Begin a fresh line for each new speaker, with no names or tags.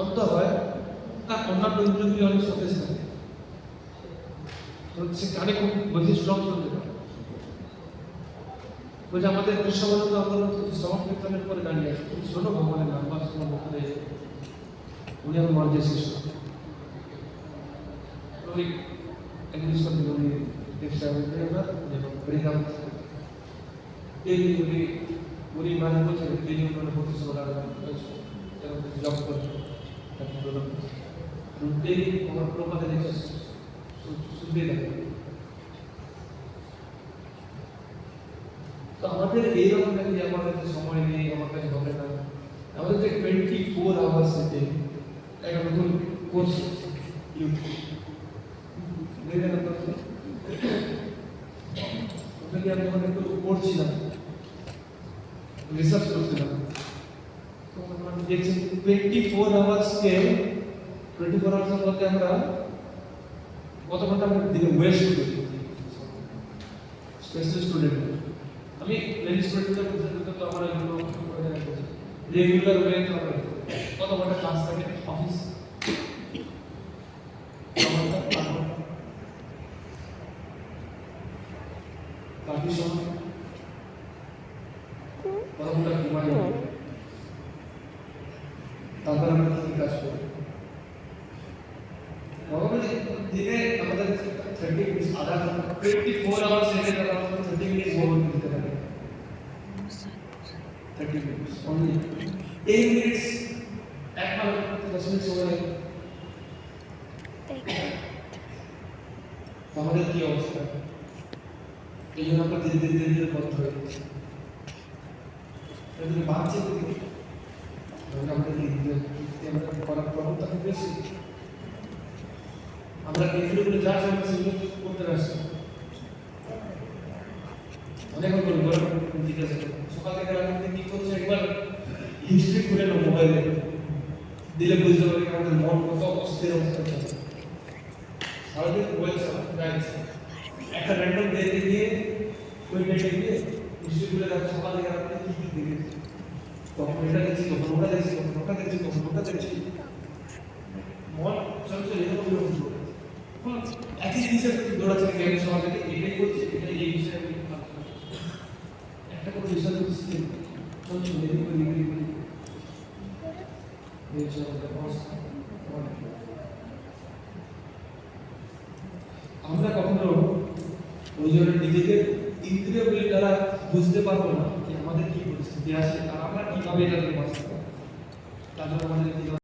অন্ত হয় তার অন্যান্য ইন্দ্রিয়গুলি অনেক সতেজ থাকে, সে কানে খুব বেশি শ্রম শুনতে পারে। বলছে আমাদের কৃষ্ণবন্ধ আন্দোলন সমাজ কীর্তনের পরে দাঁড়িয়ে আছে, তুমি শোনো ভগবানের নাম বা শোনো ভক্তদের, উনি আমার মার্জে শেষ উনি একদিন সত্যি উনি চেষ্টা করতে এবং পরিণাম উনি মানে বলছেন তিনি উন্নয়ন করতে সোলার জব করতে আমার প্রপাতে দেখছে শুনতে থাকে। তো আমাদের এইরকম নাকি আমার কাছে সময় নেই, আমার কাছে হবে না, আমাদের যে 24 আওয়ার্স ডে একটা নতুন কোর্স ওখানে আমি যখন একটু পড়ছিলাম, রিসার্চ করছিলাম, তো আমি দেখছি 24 আওয়ার্সকে 24 আওয়ার্সের মধ্যে আমরা কত ঘন্টা আমরা দিনে ওয়েস্ট করি। স্পেশাল স্টুডেন্ট আমি লেডি স্টুডেন্টদের বুঝতে তো আমার এগুলো রেগুলার ওয়ে কত ঘন্টা ক্লাস থাকে অফিস বাকি সময় কত ঘন্টা ঘুমাই, তারপর আমরা কি কাজ করি। দিনে আমাদের 30 মিনিট আধা ঘন্টা 24 আওয়ার্স এর আমরা 30 মিনিট ঘুম দিতে পারি। 30 মিনিট only 8 মিনিট এক মাস 10 মিনিট সময় লাগে। আমাদের কি অবস্থা, এই জন্য আমরা ধীরে ধীরে ধীরে বন্ধ হয়ে যাচ্ছি। যদি বাঁচছে আমরা করার প্রবণতা খুব বেশি, আমরা কেন্দ্রগুলো যা চাই সেগুলো করতে ব্যস্ত। অনেক জিজ্ঞাসা করি সকাল থেকে রাতে কি করছে, একবার হিস্ট্রি খুলে না মোবাইলে দিলে বুঝতে পারি আমাদের মন কত অস্থির অবস্থা চলে। সারাদিন মোবাইল চালাচ্ছে, একটা র্যান্ডম ডেতে গিয়ে ওই ডেটে গিয়ে হিস্ট্রি খুলে রাখতে সকাল থেকে রাতে কি কি দেখেছি, তখন এটা দেখছি, তখন ওটা দেখছি, তখন ওটা দেখছি, তখন ওটা দেখছি, মন চলছে এরকম এরকম একই জিনিসের দৌড়াচ্ছে গেমের সময় থেকে এটাই করছে, এটা এই বিষয়ে একটা করে বিষয় বুঝতে চলছে এদিক করে এদিক করে আমরা কখনো ওই জন্য নিজেদের ইন্দ্রিয়গুলি দ্বারা বুঝতে পারবো না যে আমাদের কি পরিস্থিতি আছে আর আমরা কিভাবে এটা থেকে বাঁচতে পারবো। তার জন্য আমাদের